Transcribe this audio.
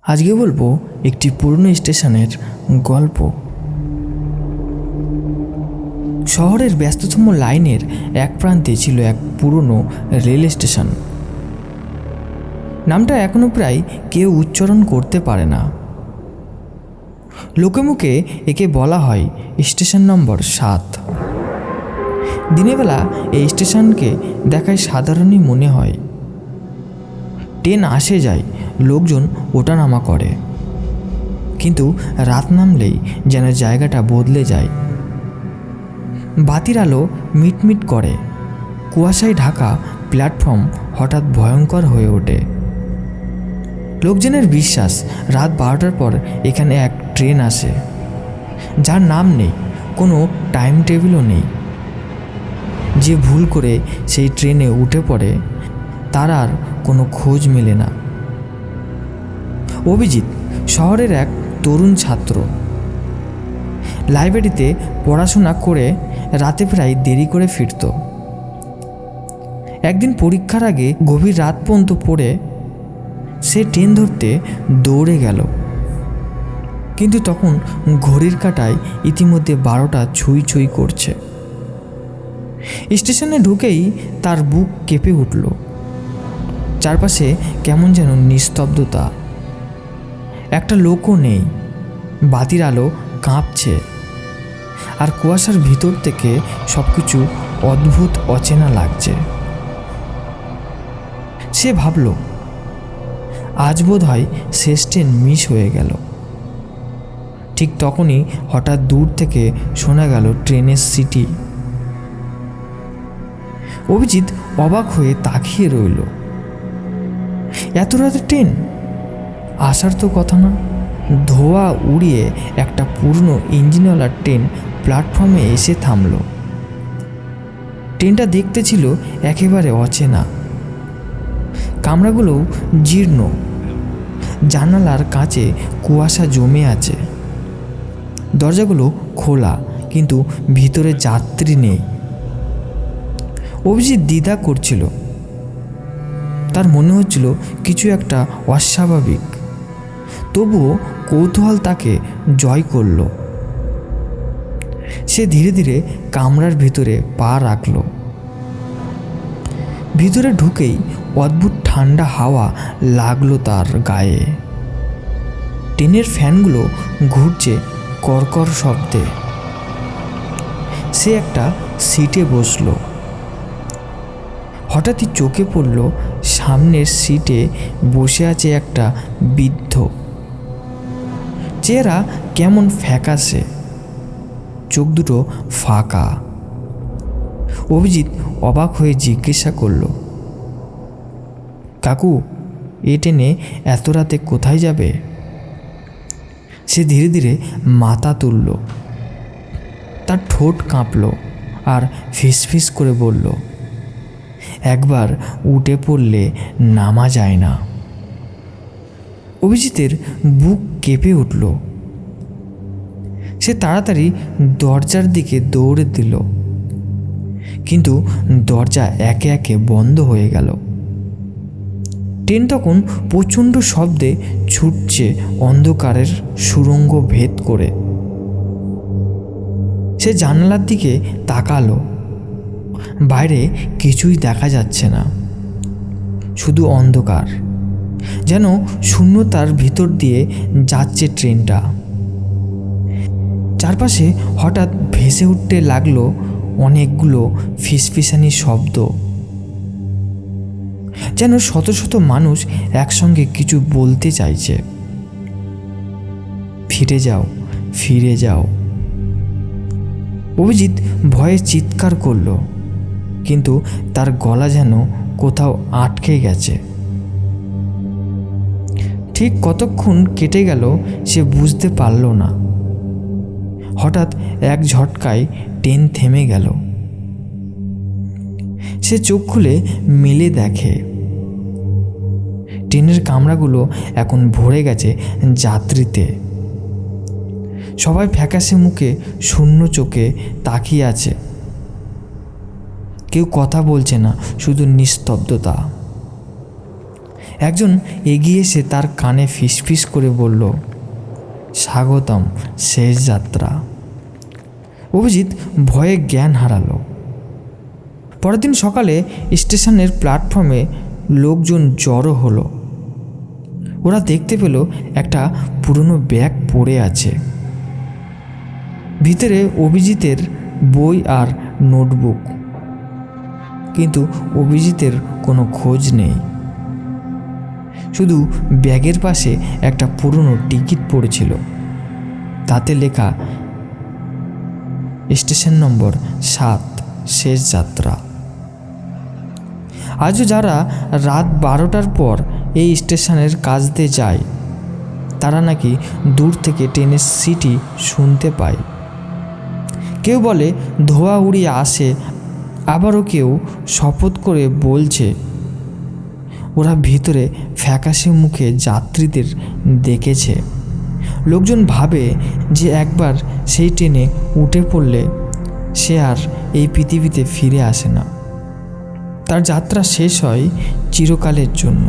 আজকে বলবো একটি পুরনো স্টেশনের গল্প। শহরের ব্যস্ততম লাইনের এক প্রান্তে ছিল এক পুরনো রেল স্টেশন। নামটা এখনো প্রায় কেউ উচ্চারণ করতে পারে না। লোকে মুখে একে বলা হয় স্টেশন নম্বর 7। দিনের বেলা এই স্টেশনকে দেখায় সাধারণই মনে হয়। ট্রেন আসে যায়, লোকজন ওঠানামা করে, কিন্তু রাত নামলেই যেন জায়গাটা বদলে যায়। বাতির আলো মিটমিট করে, কুয়াশায় ঢাকা প্ল্যাটফর্ম হঠাৎ ভয়ঙ্কর হয়ে ওঠে। লোকজনের বিশ্বাস রাত 12টার পর এখানে এক ট্রেন আসে, যার নাম নেই, কোনো টাইম টেবিলও নেই। যে ভুল করে সেই ট্রেনে উঠে পড়ে তার আর কোনো খোঁজ মেলে না। অভিজিৎ শহরের এক তরুণ ছাত্র। লাইব্রেরিতে পড়াশোনা করে রাতে প্রায় দেরি করে ফিরত। একদিন পরীক্ষার আগে গভীর রাত পর্যন্ত পড়ে সে ট্রেন ধরতে দৌড়ে গেল, কিন্তু তখন ঘড়ির কাঁটায় ইতিমধ্যে 12টা ছুঁই ছুঁই করছে। স্টেশনে ঢুকেই তার বুক কেঁপে উঠল। চারপাশে কেমন যেন নিস্তব্ধতা, একটা লোকও নেই। বাতির আলো কাঁপছে, আর কুয়াশার ভিতর থেকে সব কিছু অদ্ভুত অচেনা লাগছে। সে ভাবল, আজ বোধ হয় শেষ ট্রেন মিস হয়ে গেল। ঠিক তখনই হঠাৎ দূর থেকে শোনা গেল ট্রেনের সিটি। অভিজিৎ অবাক হয়ে তাকিয়ে রইল। এত রাতে ট্রেন আসার তো কথা না। ধোঁয়া উড়িয়ে একটা পুরনো ইঞ্জিনওয়ালা ট্রেন প্ল্যাটফর্মে এসে থামল। ট্রেনটা দেখতে ছিল একেবারে অচেনা। কামরাগুলোও জীর্ণ, জানালার কাছে কুয়াশা জমে আছে। দরজাগুলো খোলা, কিন্তু ভিতরে যাত্রী নেই। অভিজিৎ দ্বিধা করছিল। তার মনে হচ্ছিল কিছু একটা অস্বাভাবিক, তবুও কৌতূহল তাকে জয় করল। সে ধীরে ধীরে কামরার ভিতরে পা রাখল। ভিতরে ঢুকেই অদ্ভুত ঠান্ডা হাওয়া লাগলো তার গায়ে। ট্রেনের ফ্যানগুলো ঘুরছে কড়কড় শব্দে। সে একটা সিটে বসল। হঠাৎই চোখে পড়ল সামনের সিটে বসে আছে একটা বৃদ্ধ। চেহারা কেমন ফ্যাকাশে, চোখ দুটো ফাঁকা। অভিজিৎ অবাক হয়ে জিজ্ঞাসা করল, কাকু, এ ট্রেনে এত রাতে কোথায় যাবে? সে ধীরে ধীরে মাথা তুলল। তার ঠোঁট কাঁপল আর ফিসফিস করে বলল, একবার উঠে পড়লে নামা যায় না। অভিজিতের বুক কেঁপে উঠল। সে তাড়াতাড়ি দরজার দিকে দৌড়ে দিল, কিন্তু দরজা একে একে বন্ধ হয়ে গেল। ট্রেন তখন প্রচণ্ড শব্দে ছুটছে অন্ধকারের সুড়ঙ্গ ভেদ করে। সে জানালার দিকে তাকালো। বাইরে কিছুই দেখা যাচ্ছে না, শুধু অন্ধকার, যেন শূন্যতার ভিতর দিয়ে যাচ্ছে ট্রেনটা। চারপাশে হঠাৎ ভেসে উঠতে লাগলো অনেকগুলো ফিসফিসানি শব্দ, যেন শত শত মানুষ একসঙ্গে কিছু বলতে চাইছে। ফিরে যাও, ফিরে যাও। অভিজিৎ ভয়ে চিৎকার করল, কিন্তু তার গলা যেন কোথাও আটকে গেছে। ঠিক কতক্ষণ কেটে গেল সে বুঝতে পারল না। হঠাৎ এক ঝটকায় ট্রেন থেমে গেল। সে চোখ খুলে মেলে দেখে ট্রেনের কামরাগুলো এখন ভরে গেছে যাত্রীতে। সবাই ফ্যাকাশে মুখে শূন্য চোখে তাকিয়ে আছে। কেউ কথা বলছে না, শুধু নিস্তব্ধতা। একজন এগিয়ে এসে তার কানে ফিসফিস করে বলল, স্বাগতম শেষ যাত্রা। অভিজিৎ ভয়ে জ্ঞান হারালো। পরের দিন সকালে স্টেশনের প্ল্যাটফর্মে লোকজন জড়ো হলো। ওরা দেখতে পেল একটা পুরনো ব্যাগ পড়ে আছে, ভিতরে অভিজিতের বই আর নোটবুক, কিন্তু অভিজিতের কোনো খোঁজ নেই। শুধু ব্যাগের পাশে একটা পুরনো টিকিট পড়েছিল, তাতে লেখা স্টেশন নম্বর 7 শেষ যাত্রা। আজও যারা রাত 12টার পর এই স্টেশনের কাছ দিয়ে যায়, তারা নাকি দূর থেকে ট্রেনের সিটি শুনতে পায়। কেউ বলে ধোঁয়া উড়িয়ে আসে, আবারও কেউ শপথ করে বলছে ওরা ভিতরে ফ্যাকাশে মুখে যাত্রীদের দেখেছে। লোকজন ভাবে যে একবার সেই ট্রেনে উঠে পড়লে সে আর এই পৃথিবীতে ফিরে আসে না, তার যাত্রা শেষ হয় চিরকালের জন্য।